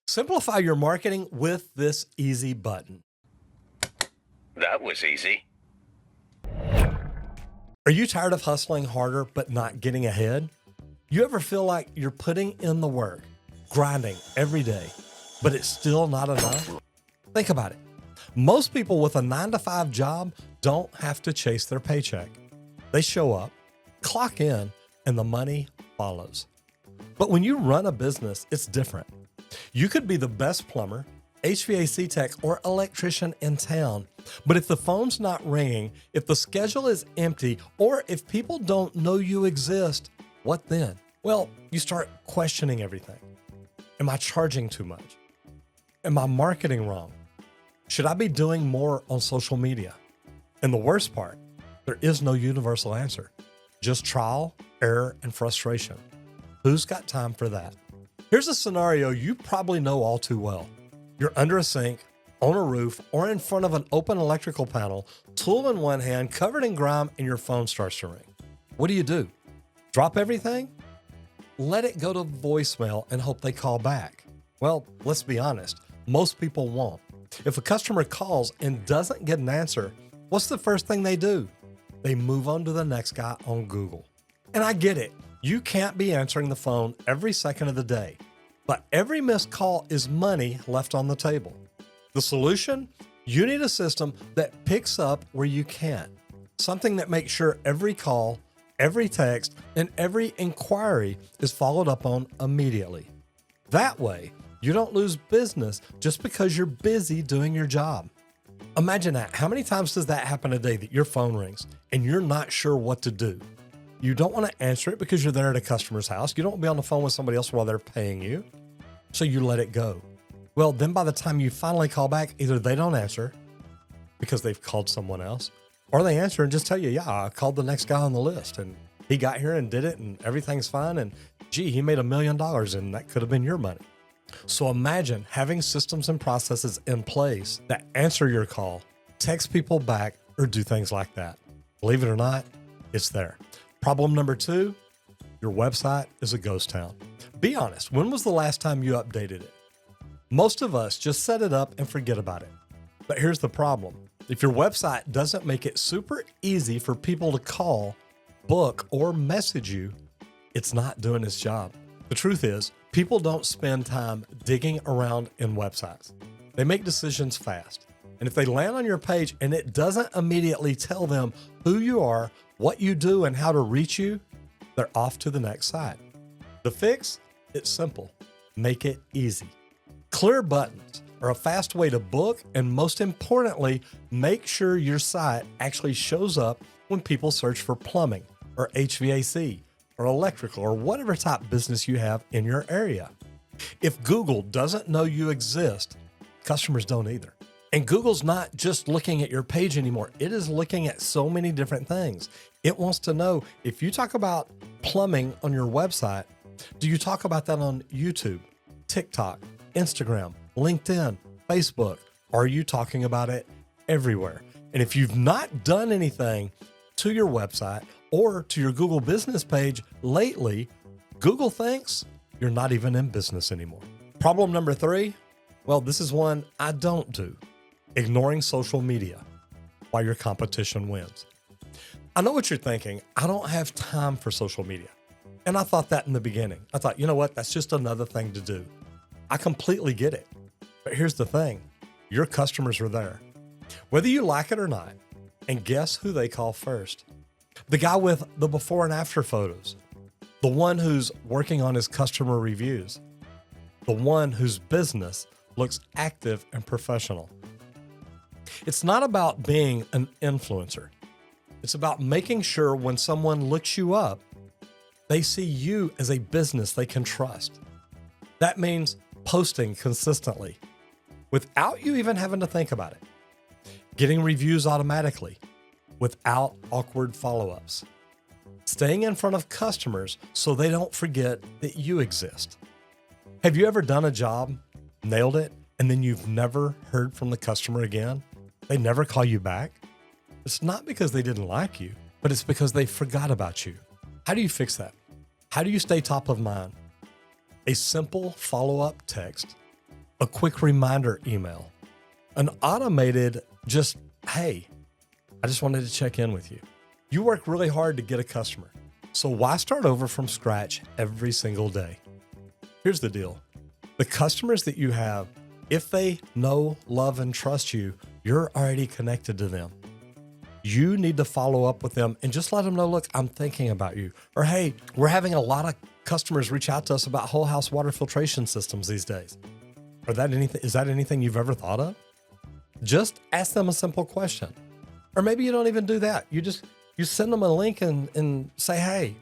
Simplify your marketing with this easy button. That was easy. Are you tired of hustling harder but not getting ahead? You ever feel like you're putting in the work, grinding every day, but it's still not enough? Think about it. Most people with a 9-to-5 job don't have to chase their paycheck. They show up, clock in, and the money follows. But when you run a business, it's different. You could be the best plumber, HVAC tech, or electrician in town. But if the phone's not ringing, if the schedule is empty, or if people don't know you exist, what then? Well, you start questioning everything. Am I charging too much? Am I marketing wrong? Should I be doing more on social media? And the worst part, there is no universal answer. Just trial, error, and frustration. Who's got time for that? Here's a scenario you probably know all too well. You're under a sink, on a roof, or in front of an open electrical panel, tool in one hand, covered in grime, and your phone starts to ring. What do? Drop everything? Let it go to voicemail and hope they call back. Well, let's be honest, most people won't. If a customer calls and doesn't get an answer, what's the first thing they do? They move on to the next guy on Google. And I get it. You can't be answering the phone every second of the day, but every missed call is money left on the table. The solution? You need a system that picks up where you can. Something that makes sure every call, every text, and every inquiry is followed up on immediately. That way, you don't lose business just because you're busy doing your job. Imagine that. How many times does that happen a day that your phone rings and you're not sure what to do? You don't want to answer it because you're there at a customer's house. You don't want to be on the phone with somebody else while they're paying you. So you let it go. Well, then by the time you finally call back, either they don't answer because they've called someone else, or they answer and just tell you, yeah, I called the next guy on the list and he got here and did it and everything's fine. And gee, he made $1 million and that could have been your money. So imagine having systems and processes in place that answer your call, text people back, or do things like that. Believe it or not, it's there. Problem number 2, your website is a ghost town. Be honest, when was the last time you updated it? Most of us just set it up and forget about it. But here's the problem. If your website doesn't make it super easy for people to call, book, or message you, it's not doing its job. The truth is, people don't spend time digging around in websites. They make decisions fast. And if they land on your page and it doesn't immediately tell them who you are, what you do, and how to reach you, they're off to the next site. The fix? It's simple. Make it easy. Clear buttons are a fast way to book, and most importantly, make sure your site actually shows up when people search for plumbing or HVAC or electrical or whatever type business you have in your area. If Google doesn't know you exist, customers don't either. And Google's not just looking at your page anymore. It is looking at so many different things. It wants to know if you talk about plumbing on your website, do you talk about that on YouTube, TikTok, Instagram, LinkedIn, Facebook? Are you talking about it everywhere? And if you've not done anything to your website or to your Google business page lately, Google thinks you're not even in business anymore. Problem number 3, well, this is one I don't do. Ignoring social media while your competition wins. I know what you're thinking. I don't have time for social media. And I thought that in the beginning. I thought, you know what? That's just another thing to do. I completely get it. But here's the thing. Your customers are there, whether you like it or not. And guess who they call first? The guy with the before and after photos. The one who's working on his customer reviews. The one whose business looks active and professional. It's not about being an influencer. It's about making sure when someone looks you up, they see you as a business they can trust. That means posting consistently without you even having to think about it. Getting reviews automatically without awkward follow-ups. Staying in front of customers so they don't forget that you exist. Have you ever done a job, nailed it, and then you've never heard from the customer again? They never call you back? It's not because they didn't like you, but it's because they forgot about you. How do you fix that? How do you stay top of mind? A simple follow-up text a quick reminder email, an automated just, hey, I just wanted to check in with you. You work really hard to get a customer. So why start over from scratch every single day? Here's the deal. The customers that you have, if they know, love, and trust you, you're already connected to them. You need to follow up with them and just let them know, look, I'm thinking about you. Or, hey, we're having a lot of customers reach out to us about whole house water filtration systems these days. Is that anything you've ever thought of? Just ask them a simple question. Or maybe you don't even do that. You send them a link and say, hey,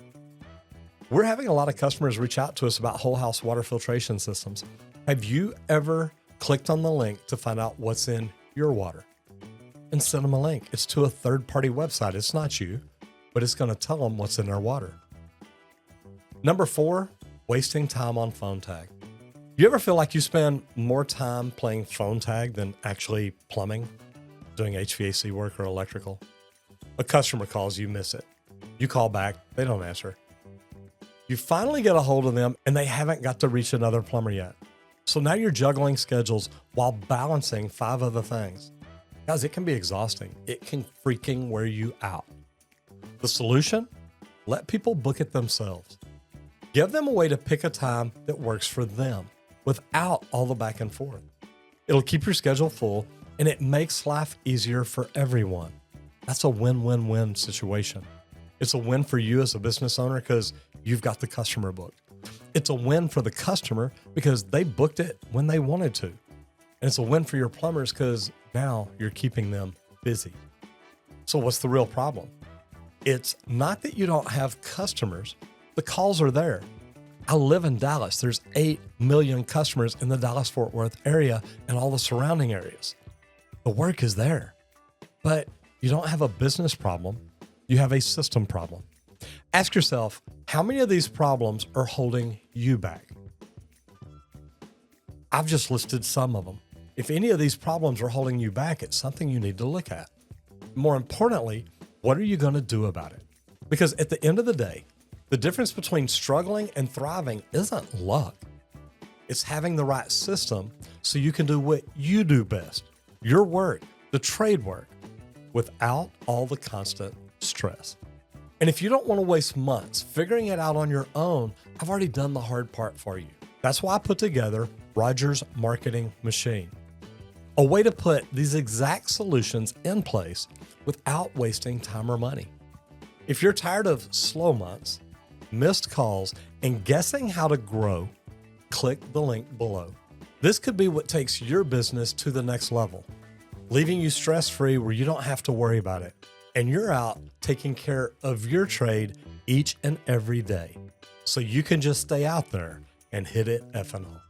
we're having a lot of customers reach out to us about whole house water filtration systems. Have you ever clicked on the link to find out what's in your water? And send them a link. It's to a third-party website. It's not you, but it's going to tell them what's in their water. Number 4, wasting time on phone tag. You ever feel like you spend more time playing phone tag than actually plumbing, doing HVAC work or electrical? A customer calls, you miss it. You call back, they don't answer. You finally get a hold of them and they haven't got to reach another plumber yet. So now you're juggling schedules while balancing 5 other things. Guys, it can be exhausting. It can freaking wear you out. The solution? Let people book it themselves. Give them a way to pick a time that works for them without all the back and forth. It'll keep your schedule full and it makes life easier for everyone. That's a win-win-win situation. It's a win for you as a business owner because you've got the customer booked. It's a win for the customer because they booked it when they wanted to. And it's a win for your plumbers because now you're keeping them busy. So what's the real problem? It's not that you don't have customers. The calls are there. I live in Dallas. There's 8 million customers in the Dallas-Fort Worth area and all the surrounding areas. The work is there, but you don't have a business problem. You have a system problem. Ask yourself, how many of these problems are holding you back? I've just listed some of them. If any of these problems are holding you back, it's something you need to look at. More importantly, what are you going to do about it? Because at the end of the day, the difference between struggling and thriving isn't luck. It's having the right system so you can do what you do best, your work, the trade work, without all the constant stress. And if you don't want to waste months figuring it out on your own, I've already done the hard part for you. That's why I put together Roger's Marketing Machine, a way to put these exact solutions in place without wasting time or money. If you're tired of slow months, missed calls, and guessing how to grow, click the link below. This could be what takes your business to the next level, leaving you stress-free where you don't have to worry about it. And you're out taking care of your trade each and every day. So you can just stay out there and hit it effing home.